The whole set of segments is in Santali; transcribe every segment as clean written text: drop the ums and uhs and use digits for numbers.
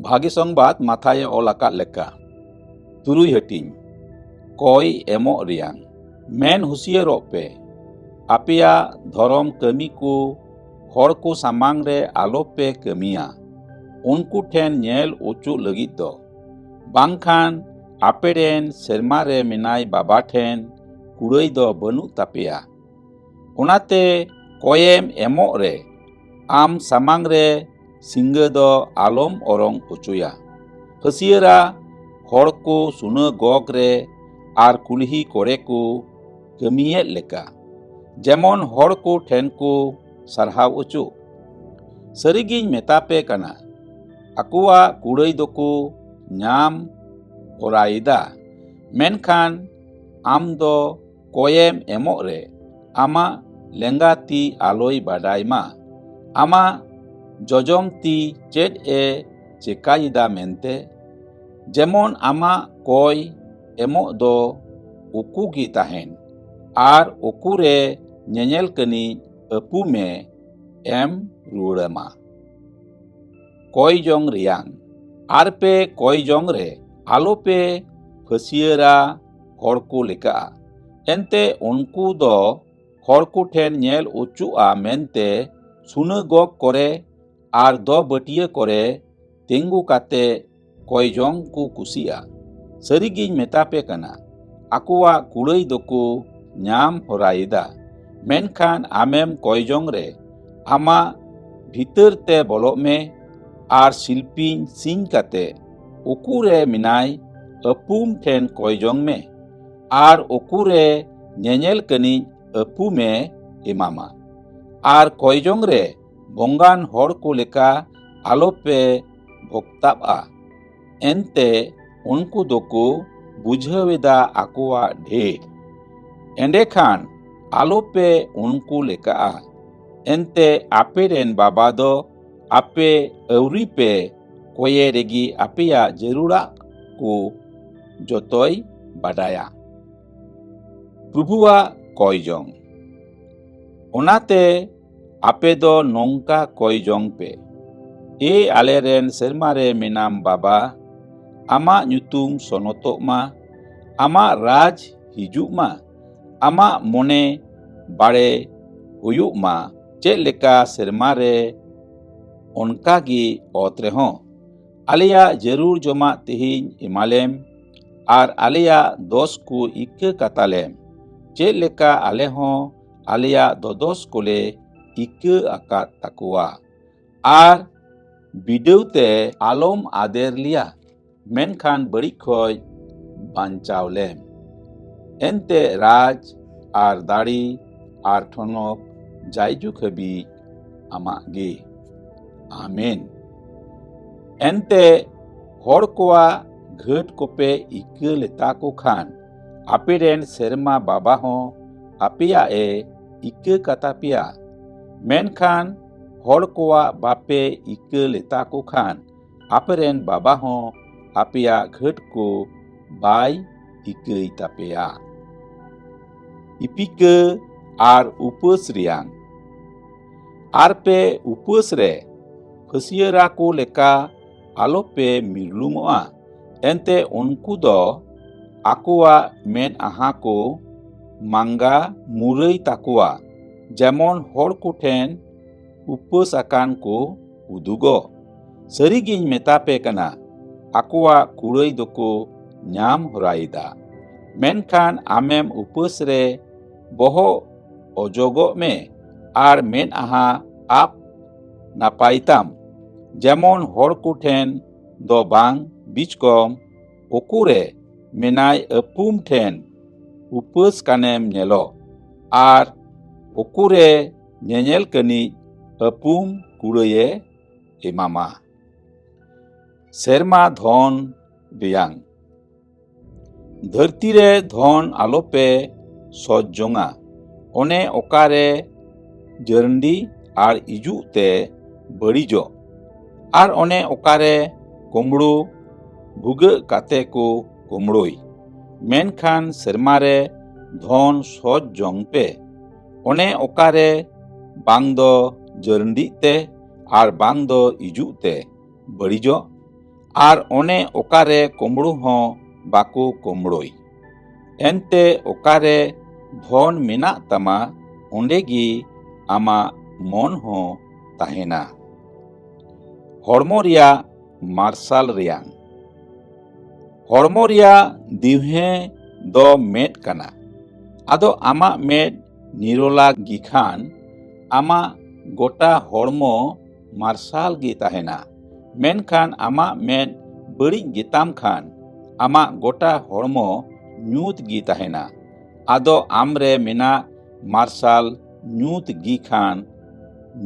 ᱵᱷᱟᱜᱮ ᱥᱚᱝᱵᱟᱫ ᱢᱟᱛᱷᱟᱭᱮ ᱚᱞ ᱟᱠᱟᱫ ᱞᱮᱠᱟ ᱛᱩᱨᱩᱭ ᱦᱟᱹᱴᱤᱧ ᱠᱚᱭ ᱮᱢᱚᱜ ᱨᱮᱭᱟᱝ ᱢᱮᱱ ᱦᱩᱥᱤᱭᱟᱹᱨᱚᱜ ᱯᱮ ᱟᱯᱮᱭᱟᱜ ᱫᱷᱚᱨᱚᱢ ᱠᱟᱹᱢᱤ ᱠᱚ ᱦᱚᱲ ᱠᱚ ᱥᱟᱢᱟᱝ ᱨᱮ ᱟᱞᱚᱯᱮ ᱠᱟᱹᱢᱤᱭᱟ ᱩᱱᱠᱩ ᱴᱷᱮᱱ ᱧᱮᱞ ᱚᱪᱚᱜ ᱞᱟᱹᱜᱤᱫ ᱫᱚ ᱵᱟᱝᱠᱷᱟᱱ ᱟᱯᱮᱨᱮᱱ ᱥᱮᱨᱢᱟ ᱨᱮ ᱢᱮᱱᱟᱭ ᱵᱟᱵᱟ ᱴᱷᱮᱱ ᱠᱩᱲᱟᱹᱭ ᱫᱚ ᱵᱟᱹᱱᱩᱜ ᱛᱟᱯᱮᱭᱟ᱾ ᱚᱱᱟᱛᱮ ᱠᱚᱭᱮᱢ ᱮᱢᱚᱜ ᱨᱮ ᱟᱢ ᱥᱟᱢᱟᱝ ᱨᱮ ᱥᱤᱸᱜᱟᱹ ᱫᱚ ᱟᱞᱚᱢ ᱚᱨᱚᱝ ᱚᱪᱚᱭᱟ ᱦᱟᱹᱥᱭᱟᱹᱨᱟ ᱦᱚᱲ ᱠᱚ ᱥᱩᱱᱟᱹᱜᱚᱜ ᱨᱮ ᱟᱨ ᱠᱩᱞᱦᱤ ᱠᱚᱨᱮ ᱠᱚ ᱠᱟᱹᱢᱤᱭᱮᱫ ᱞᱮᱠᱟ ᱡᱮᱢᱚᱱ ᱦᱚᱲ ᱠᱚ ᱴᱷᱮᱱ ᱠᱚ ᱥᱟᱨᱦᱟᱣ ᱚᱪᱚ᱾ ᱥᱟᱹᱨᱤᱜᱤᱧ ᱢᱮᱛᱟᱯᱮ ᱠᱟᱱᱟ ᱟᱠᱚᱣᱟᱜ ᱠᱩᱲᱟᱹᱭ ᱫᱚᱠᱚ ᱧᱟᱢ ᱦᱚᱨᱟᱭᱮᱫᱟ᱾ ᱢᱮᱱᱠᱷᱟᱱ ᱟᱢ ᱫᱚ ᱠᱚᱭᱮᱢ ᱮᱢᱚᱜ ᱨᱮ ᱟᱢᱟᱜ ᱞᱮᱸᱜᱟ ᱛᱤ ᱟᱞᱚᱭ ᱵᱟᱰᱟᱭ ᱢᱟ ᱟᱢᱟᱜ ᱡᱚᱡᱚᱢ ᱛᱤ ᱪᱮᱫ ᱮ ᱪᱮᱠᱟᱭᱮᱫᱟ ᱢᱮᱱᱛᱮ, ᱡᱮᱢᱚᱱ ᱟᱢᱟᱜ ᱠᱚᱭ ᱮᱢᱚᱜ ᱫᱚ ᱩᱠᱩ ᱜᱮ ᱛᱟᱦᱮᱱ ᱟᱨ ᱩᱠᱩᱨᱮ ᱧᱮᱧᱮᱞ ᱠᱟᱹᱱᱤᱡ ᱟᱹᱯᱩ ᱢᱮ ᱮᱢ ᱨᱩᱣᱟᱹᱲᱟᱢᱟ᱾ ᱠᱚᱭ ᱡᱚᱝ ᱨᱮᱭᱟᱝ ᱟᱨᱯᱮ ᱠᱚᱭ ᱡᱚᱝ ᱨᱮ ᱟᱞᱚᱯᱮ ᱯᱷᱟᱹᱥᱤᱭᱟᱹᱨᱟ ᱦᱚᱲ ᱠᱚ ᱞᱮᱠᱟ ᱮᱱᱛᱮ ᱩᱱᱠᱩ ᱫᱚ ᱦᱚᱲ ᱠᱚ ᱴᱷᱮᱱ ᱧᱮᱞ ᱚᱪᱚᱜᱼᱟ ᱢᱮᱱᱛᱮ ᱥᱩᱱᱟᱹᱜᱚᱜ ᱠᱚᱨᱮ ᱟᱨ ᱫᱚᱵᱟᱹᱴᱤᱭᱟᱹ ᱠᱚᱨᱮ ᱛᱤᱸᱜᱩ ᱠᱟᱛᱮ ᱠᱚᱭ ᱡᱚᱝ ᱠᱚ ᱠᱩᱥᱤᱜᱼᱟ᱾ ᱥᱟᱹᱨᱤᱜᱤᱧ ᱢᱮᱛᱟᱯᱮ ᱠᱟᱱᱟ ᱟᱠᱚᱣᱟᱜ ᱠᱩᱲᱟᱹᱭ ᱫᱚᱠᱚ ᱧᱟᱢ ᱦᱚᱨᱟᱭᱮᱫᱟ᱾ ᱢᱮᱱᱠᱷᱟᱱ ᱟᱢᱮᱢ ᱠᱚᱭ ᱡᱚᱝ ᱨᱮ ᱟᱢᱟᱜ ᱵᱷᱤᱛᱟᱹᱨ te ᱵᱚᱞᱚᱜ ᱢᱮ ᱟᱨ ᱥᱤᱞᱯᱤᱧ ᱥᱤᱧ ᱠᱟᱛᱮ ᱩᱠᱩᱨᱮ ᱢᱮᱱᱟᱭ ᱟᱹᱯᱩᱢ ᱴᱷᱮᱱ ᱠᱚᱭ ᱡᱚᱝ ᱢᱮ ᱟᱨ ᱩᱠᱩᱨᱮ ᱧᱮᱧᱮᱞ ᱠᱟᱹᱱᱤᱡ ᱟᱹᱯᱩ ᱢᱮ ᱮᱢᱟᱢᱟ᱾ ᱟᱨ ᱠᱚᱭ ᱡᱚᱝ ᱨᱮ ᱵᱚᱸᱜᱟᱱ ᱦᱚᱲ ᱠᱚ ᱞᱮᱠᱟ ᱟᱞᱚᱯᱮ ᱵᱷᱚᱠᱛᱟᱵᱼᱟ ᱮᱱᱛᱮ ᱩᱱᱠᱩ ᱫᱚᱠᱚ ᱵᱩᱡᱷᱟᱹᱣᱮᱫᱟ ᱟᱠᱚᱣᱟᱜ ᱰᱷᱮᱨ᱾ ᱮᱸᱰᱮᱠᱷᱟᱱ ᱟᱞᱚᱯᱮ ᱩᱱᱠᱩ ᱞᱮᱠᱟᱜᱼᱟ ᱮᱱᱛᱮ ᱟᱯᱮᱨᱮᱱ ᱵᱟᱵᱟ ᱫᱚ ᱟᱯᱮ ᱟᱹᱣᱨᱤ ᱯᱮ ᱠᱚᱭᱮ ᱨᱮᱜᱮ ᱟᱯᱮᱭᱟᱜ ᱡᱟᱹᱨᱩᱲᱟᱜ ᱠᱚ ᱡᱚᱛᱚᱭ ᱵᱟᱰᱟᱭᱟ᱾ ᱯᱨᱚᱵᱷᱩᱣᱟᱜ ᱠᱚᱭ ᱡᱚᱝ ᱚᱱᱟᱛᱮ ᱟᱯᱮ ᱫᱚ ᱱᱚᱝᱠᱟ ᱠᱚᱭ ᱡᱚᱝ ᱯᱮ ᱮ ᱟᱞᱮᱨᱮᱱ ᱥᱮᱨᱢᱟ ᱨᱮ ᱢᱮᱱᱟᱢ ᱵᱟᱵᱟ ᱟᱢᱟᱜ ᱧᱩᱛᱩᱢ ᱥᱚᱱᱚᱛᱚᱜ ᱢᱟ ᱟᱢᱟᱜ ᱨᱟᱡᱽ ᱦᱤᱡᱩᱜ ᱢᱟ ᱟᱢᱟᱜ ᱢᱚᱱᱮ ᱵᱟᱲᱮ ᱦᱩᱭᱩᱜ ᱢᱟ ᱪᱮᱫ ᱞᱮᱠᱟ ᱥᱮᱨᱢᱟ ᱨᱮ ᱚᱱᱠᱟᱜᱮ ᱚᱛ ᱨᱮᱦᱚᱸ᱾ ᱟᱞᱮᱭᱟᱜ ᱡᱟᱹᱨᱩᱲ ᱡᱚᱢᱟᱜ ᱛᱮᱦᱮᱧ ᱮᱢᱟᱞᱮᱢ ᱟᱨ ᱟᱞᱮᱭᱟᱜ ᱫᱳᱥ ᱠᱚ ᱤᱠᱟᱹ ᱠᱟᱛᱟᱞᱮᱢ ᱪᱮᱫ ᱞᱮᱠᱟ ᱟᱞᱮ ᱦᱚᱸ ᱟᱞᱮᱭᱟᱜ ᱫᱚᱫᱚᱥ ᱠᱚᱞᱮ ᱤᱠᱟᱹ ᱟᱠᱟᱫ ᱛᱟᱠᱚᱣᱟ᱾ ᱟᱨ ᱵᱤᱰᱟᱹᱣᱛᱮ ᱟᱞᱚᱢ ᱟᱫᱮᱨ ᱞᱮᱭᱟ ᱢᱮᱱᱠᱷᱟᱱ ᱵᱟᱹᱲᱤᱡ ᱠᱷᱚᱡ ᱵᱟᱧᱪᱟᱣ ᱞᱮᱢ᱾ ᱮᱱᱛᱮ ᱨᱟᱡᱽ ᱟᱨ ᱫᱟᱲᱮ ᱟᱨ ᱴᱷᱚᱱᱚᱠ ᱡᱟᱭᱡᱩᱜᱽ ᱦᱟᱹᱵᱤᱡ ᱟᱢᱟᱜ ᱜᱮ᱾ ᱟᱢᱮᱱ᱾ ᱮᱱᱛᱮ ᱦᱚᱲ ᱠᱚᱣᱟᱜ ᱜᱷᱟᱹᱴ ᱠᱚᱯᱮ ᱤᱠᱟᱹ ᱞᱮᱛᱟ ᱠᱚ ᱠᱷᱟᱱ ᱟᱯᱮᱨᱮᱱ ᱥᱮᱨᱢᱟ ᱵᱟᱵᱟ ᱦᱚᱸ ᱟᱯᱮᱭᱟᱜ ᱮ ᱤᱠᱟᱹ ᱠᱟᱛᱟ ᱯᱮᱭᱟ᱾ ᱢᱮᱱᱠᱷᱟᱱ ᱦᱚᱲ ᱠᱚᱣᱟᱜ ᱵᱟᱯᱮ ᱤᱠᱟᱹ ᱞᱮᱛᱟ ᱠᱚ ᱠᱷᱟᱱ ᱟᱯᱮᱨᱮᱱ ᱵᱟᱵᱟ ᱦᱚᱸ ᱟᱯᱮᱭᱟᱜ ᱜᱷᱟᱹᱴ ko ᱵᱟᱭ ᱤᱠᱟᱹᱭ ᱛᱟᱯᱮᱭᱟ᱾ ᱤᱯᱤᱠᱟᱹ ᱟᱨ ᱩᱯᱟᱹᱥ ᱨᱮᱭᱟᱝ ᱟᱨᱯᱮ ᱩᱯᱟᱹᱥ ᱨᱮ ᱯᱷᱟᱹᱥᱤᱭᱟᱹᱨᱟ ᱠᱚ ᱞᱮᱠᱟ ᱟᱞᱚᱯᱮ ᱢᱤᱨᱞᱩᱢᱚᱜᱼᱟ ᱮᱱᱛᱮ ᱩᱱᱠᱩ ᱫᱚ ᱟᱠᱚᱣᱟᱜ ᱢᱮᱫᱦᱟ ᱠᱚ ᱢᱟᱸᱜᱟ ᱢᱩᱨᱟᱹᱭ ᱛᱟᱠᱚᱣᱟ ᱡᱮᱢᱚᱱ ᱦᱚᱲ ᱠᱚ ᱴᱷᱮᱱ ᱩᱯᱟᱹᱥ ᱟᱠᱟᱱ ᱠᱚ ᱩᱫᱩᱜᱚᱜ᱾ ᱥᱟᱹᱨᱤᱜᱤᱧ ᱢᱮᱛᱟᱯᱮ ᱠᱟᱱᱟ ᱟᱠᱚᱣᱟᱜ ᱠᱩᱲᱟᱹᱭ ᱫᱚᱠᱚ ᱧᱟᱢ ᱦᱚᱨᱟᱭᱮᱫᱟ᱾ ᱢᱮᱱᱠᱷᱟᱱ ᱟᱢᱮᱢ ᱩᱯᱟᱹᱥ ᱨᱮ ᱵᱚᱦᱚᱜ ᱚᱡᱚᱜᱚᱜ ᱢᱮ ᱟᱨ ᱢᱮᱫᱦᱟ ᱟᱵ ᱱᱟᱯᱟᱭ ᱛᱟᱢ ᱡᱮᱢᱚᱱ ᱦᱚᱲ ᱠᱚ ᱴᱷᱮᱱ ᱫᱚ ᱵᱟᱝ ᱵᱤᱪᱠᱚᱢ ᱩᱠᱩᱨᱮ ᱢᱮᱱᱟᱭ ᱟᱹᱯᱩᱢ ᱴᱷᱮᱱ ᱩᱯᱟᱹᱥ ᱠᱟᱱᱮᱢ ᱧᱮᱞᱚᱜ ᱟᱨ ᱩᱠᱩᱨᱮ ᱧᱮᱧᱮᱞ ᱠᱟᱹᱱᱤᱡ ᱟᱹᱯᱩᱢ ᱠᱩᱲᱟᱹᱭᱮ ᱮᱢᱟᱢᱟ᱾ ᱥᱮᱨᱢᱟ ᱫᱷᱚᱱ ᱨᱮᱭᱟᱝ ᱫᱷᱟᱹᱨᱛᱤ ᱨᱮ ᱫᱷᱚᱱ ᱟᱞᱚᱯᱮ ᱥᱚᱡ ᱡᱚᱝᱟ ᱚᱱᱮ ᱚᱠᱟᱨᱮ ᱡᱟᱹᱨᱰᱤ ᱟᱨ ᱤᱡᱩᱜ ᱛᱮ ᱵᱟᱹᱲᱤᱡᱚᱜ ᱟᱨ ᱚᱱᱮ ᱚᱠᱟᱨᱮ ᱠᱩᱢᱲᱩ ᱵᱷᱩᱜᱟᱹᱜ ᱠᱟᱛᱮ ko ᱠᱩᱢᱲᱩᱭ᱾ ᱢᱮᱱᱠᱷᱟन ᱥᱮᱨᱢᱟ ᱨᱮ ᱫᱷᱚᱱ ᱥᱚᱡ ᱡᱚᱝ ᱯᱮ ᱚᱱᱮ ᱚᱠᱟᱨᱮ ᱵᱟᱝ ᱫᱚ ᱡᱟᱹᱨᱰᱤᱜ ᱛᱮ ᱟᱨ ᱵᱟᱝ ᱫᱚ ᱤᱡᱩᱜ ᱛᱮ ᱵᱟᱹᱲᱤᱡᱚᱜ ᱟᱨ ᱚᱱᱮ ᱚᱠᱟᱨᱮ ᱠᱩᱢᱲᱩ ᱦᱚᱸ ᱵᱟᱠᱚ ᱠᱩᱢᱲᱩᱭ᱾ ᱮᱱᱛᱮ ᱚᱠᱟᱨᱮ ᱫᱷᱚᱱ ᱢᱮᱱᱟᱜ ᱛᱟᱢᱟ ᱚᱸᱰᱮᱜᱮ ᱟᱢᱟᱜ ᱢᱚᱱ ᱦᱚᱸ ᱛᱟᱦᱮᱱᱟ᱾ ᱦᱚᱲᱢᱚ ᱨᱮᱭᱟᱜ ᱢᱟᱨᱥᱟᱞ ᱨᱮᱭᱟᱝ᱾ ᱦᱚᱲᱢᱚ ᱨᱮᱭᱟᱜ ᱫᱤᱣᱦᱮ ᱫᱚ ᱢᱮᱫ ᱠᱟᱱᱟ᱾ ᱟᱫᱚ ᱟᱢᱟᱜ ᱢᱮᱫ ᱱᱤᱨᱚᱞᱟ ᱜᱮᱠᱷᱟᱱ ᱟᱢᱟᱜ ᱜᱚᱴᱟ ᱦᱚᱲᱢᱚ ᱢᱟᱨᱥᱟᱞ ᱜᱮ ᱛᱟᱦᱮᱱᱟ᱾ ᱢᱮᱱᱠᱷᱟᱱ ᱟᱢᱟᱜ ᱢᱮᱫ ᱵᱟᱹᱲᱤᱡ ᱜᱮᱛᱟᱢ ᱠᱷᱟᱱ ᱟᱢᱟᱜ ᱜᱚᱴᱟ ᱦᱚᱲᱢᱚ ᱧᱩᱛ ᱜᱮ ᱛᱟᱦᱮᱱᱟ᱾ ᱟᱫᱚ ᱟᱢᱨᱮ ᱢᱮᱱᱟᱜ ᱢᱟᱨᱥᱟᱞ ᱧᱩᱛ ᱜᱮ ᱠᱷᱟᱱ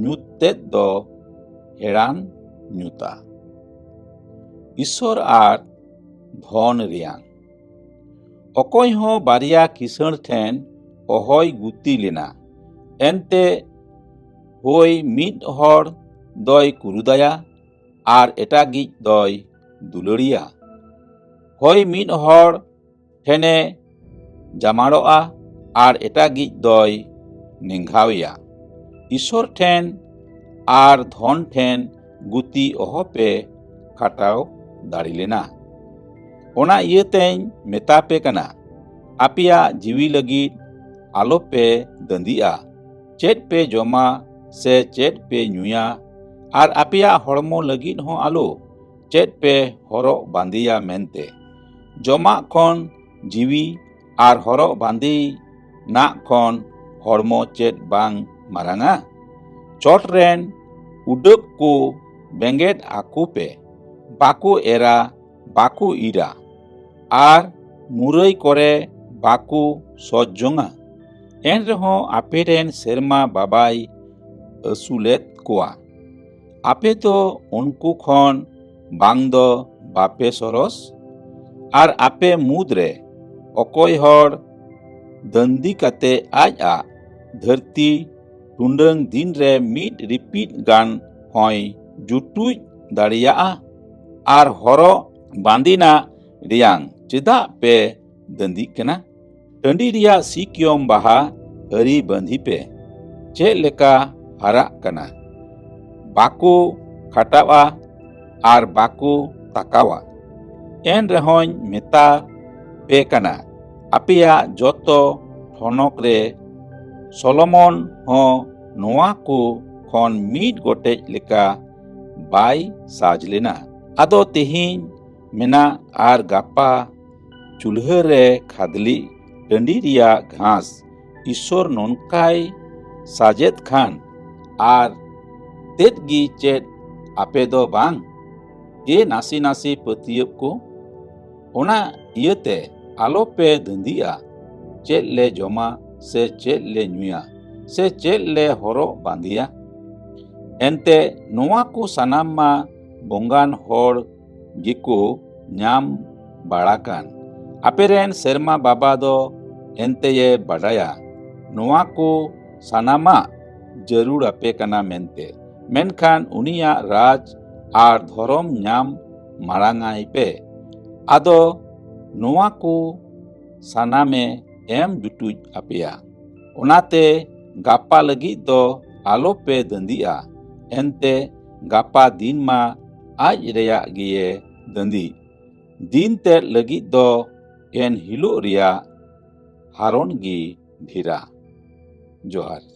ᱧᱩᱛ ᱛᱮᱫ ᱫᱚ ᱦᱮᱲᱟᱱ ᱧᱩᱛᱟ᱾ ᱤᱥᱥᱚᱨ ᱟᱨ ᱫᱷᱚᱱ ᱨᱮᱭᱟᱝ᱾ ᱚᱠᱚᱭ ᱦᱚᱸ ᱵᱟᱨᱭᱟ ᱠᱤᱥᱟᱹᱬ ᱴᱷᱮᱱ ᱚᱦᱚᱭ ᱜᱩᱛᱤ ᱞᱮᱱᱟ᱾ ᱮᱱᱛᱮ ᱦᱳᱭ ᱢᱤᱫ ᱦᱚᱲ ᱫᱚᱭ ᱠᱩᱨᱩᱫᱟᱭᱟ ᱟᱨ ᱮᱴᱟᱜᱤᱡ ᱫᱚᱭ ᱫᱩᱞᱟᱹᱲᱤᱭᱟ᱾ ᱦᱳᱭ ᱢᱤᱫ ᱦᱚᱲ ᱴᱷᱮᱱᱮ ᱡᱟᱢᱟᱲᱚᱜᱼᱟ ᱟᱨ ᱮᱴᱟᱜᱤᱡ ᱫᱚᱭ ᱱᱮᱸᱜᱷᱟᱣᱮᱭᱟ᱾ ᱤᱥᱥᱚᱨ ᱴᱷᱮᱱ ᱟᱨ ᱫᱷᱚᱱ ᱴᱷᱮᱱ ᱜᱩᱛᱤ ᱚᱦᱚᱯᱮ ᱠᱷᱟᱴᱟᱣ ᱫᱟᱲᱮ ᱞᱮᱱᱟ᱾ ᱚᱱᱟ ᱤᱭᱟᱹᱛᱮᱧ ᱢᱮᱛᱟᱯᱮ ᱠᱟᱱᱟ, ᱟᱯᱮᱭᱟᱜ ᱡᱤᱣᱤ ᱞᱟᱹᱜᱤᱫ ᱟᱞᱚᱯᱮ ᱫᱟᱸᱫᱤᱜᱼᱟ, ᱪᱮᱫ ᱯᱮ ᱡᱚᱢᱟ ᱥᱮ ᱪᱮᱫ ᱯᱮ ᱧᱩᱭᱟ, ᱟᱨ ᱟᱯᱮᱭᱟᱜ ᱦᱚᱲᱢᱚ ᱞᱟᱹᱜᱤᱫ ᱦᱚᱸ ᱟᱞᱚ ᱪᱮᱫ ᱯᱮ ᱦᱚᱨᱚᱜ ᱵᱟᱸᱫᱮᱭᱟ ᱢᱮᱱᱛᱮ᱾ ᱡᱚᱢᱟᱜ ᱠᱷᱚᱱ ᱡᱤᱣᱤ ᱟᱨ ᱦᱚᱨᱚᱜ ᱵᱟᱸᱫᱮᱱᱟᱜ ᱠᱷᱚᱱ ᱦᱚᱲᱢᱚ ᱪᱮᱫ ᱵᱟᱝ ᱢᱟᱨᱟᱝᱟ? ᱪᱚᱴ ᱨᱮᱱ ᱩᱰᱟᱹᱵ ᱠᱚ ᱵᱮᱸᱜᱮᱫ ᱟᱠᱚ ᱯᱮ, ᱵᱟᱠᱚ ᱮᱨᱟ, ᱵᱟᱠᱚ ᱤᱨᱟ, ᱟᱨ ᱢᱩᱨᱟᱹᱭ ᱠᱚᱨᱮ ᱵᱟᱠᱚ ᱥᱚᱪ ᱡᱚᱝᱟ᱾ ᱮᱱᱨᱮᱦᱚᱸ ᱟᱯᱮᱨᱮᱱ ᱥᱮᱨᱢᱟ ᱵᱟᱵᱟᱭ ᱟᱹᱥᱩᱞᱮᱫ ᱠᱚᱣᱟ᱾ ᱟᱯᱮ ᱫᱚ ᱩᱱᱠᱩ ᱠᱷᱚᱱ ᱵᱟᱝ ᱫᱚ ᱵᱟᱯᱮ ᱥᱚᱨᱚᱥ? ᱟᱨ ᱟᱯᱮ ᱢᱩᱫᱽᱨᱮ ᱚᱠᱚᱭ ᱦᱚᱲ ᱫᱟᱹᱱᱫᱤ ᱠᱟᱛᱮ ᱟᱡᱼᱟᱜ ᱫᱷᱟᱹᱨᱛᱤ ᱴᱩᱰᱟᱹᱝ ᱫᱤᱱᱨᱮ ᱢᱤᱫ ᱨᱤᱯᱤᱫ ᱜᱟᱱ ᱦᱚᱸᱭ ᱡᱩᱴᱩᱡ ᱫᱟᱲᱮᱭᱟᱜᱼᱟ? ᱟᱨ ᱦᱚᱨᱚᱜ ᱵᱟᱸᱫᱮᱱᱟᱜ ᱨᱮᱭᱟᱝ ᱪᱮᱫᱟᱜ ᱯᱮ ᱫᱟᱹᱱᱫᱤᱜ ᱠᱟᱱᱟ? ᱴᱟᱺᱰᱤ ᱨᱮᱭᱟᱜ ᱥᱤᱠᱤᱭᱚᱢ ᱵᱟᱦᱟ ᱟᱹᱨᱤ ᱵᱟᱸᱫᱷᱤ ᱯᱮ, ᱪᱮᱫ ᱞᱮᱠᱟ ᱦᱟᱨᱟᱜ ᱠᱟᱱᱟ᱾ ᱵᱟᱠᱚ ᱠᱷᱟᱴᱟᱣᱟ ᱟᱨ ᱵᱟᱠᱚ ᱛᱟᱠᱟᱣᱟ᱾ ᱮᱱᱨᱮᱦᱚᱸᱧ ᱢᱮᱛᱟ ᱯᱮ ᱠᱟᱱᱟ, ᱟᱯᱮᱭᱟᱜ ᱡᱚᱛᱚ ᱴᱷᱚᱱᱚᱠ ᱨᱮ ᱥᱚᱞᱚᱢᱚᱱ ᱦᱚᱸ ᱱᱚᱣᱟ ᱠᱚ ᱠᱷᱚᱱ ᱢᱤᱫ ᱜᱚᱴᱮᱡ ᱞᱮᱠᱟ ᱵᱟᱭ ᱥᱟᱡᱽ ᱞᱮᱱᱟ᱾ ᱟᱫᱚ ᱛᱮᱦᱮᱧ ᱢᱮᱱᱟᱜ ᱟᱨ ᱜᱟᱯᱟ ᱪᱩᱞᱦᱟᱹ ᱨᱮ ᱠᱷᱟᱫᱽᱞᱤ ᱴᱟᱺᱰᱤ ᱨᱮᱭᱟᱜ ᱜᱷᱟᱸᱥ ᱤᱥᱥᱚᱨ ᱱᱚᱝᱠᱟᱭ ᱥᱟᱡᱮᱫ ᱠᱷᱟᱱ ᱟᱨ ᱛᱮᱫ ᱜᱮ ᱪᱮᱫ ᱟᱯᱮ ᱫᱚ ᱵᱟᱝ? ᱱᱟᱥᱮ ᱱᱟᱥᱮ ᱯᱟᱹᱛᱭᱟᱹᱵ ᱠᱚ᱾ ᱚᱱᱟ ᱤᱭᱟᱹᱛᱮ ᱟᱞᱚᱯᱮ ᱫᱟᱸᱫᱤᱜᱼᱟ, ᱪᱮᱫ ᱞᱮ ᱡᱚᱢᱟ ᱥᱮ ᱪᱮᱫ ᱞᱮ ᱧᱩᱭᱟ ᱥᱮ ᱪᱮᱫ ᱞᱮ horok bandeya? Ente noa ko sanam ma bongan hor geko nyam barakan. Aperen serma baba do ente ye badaya. Noa ko sanama jarur ape kana mente. Menkan unia raj ar dhorom nyam marangai pe. Ado noa ko saname em jutuj apea. Onate gapa lagi do alope dandia. Ente gapa din ma aj reya giye dandi. Din ter lagi do en hilo ria haron gi dhira. Johar.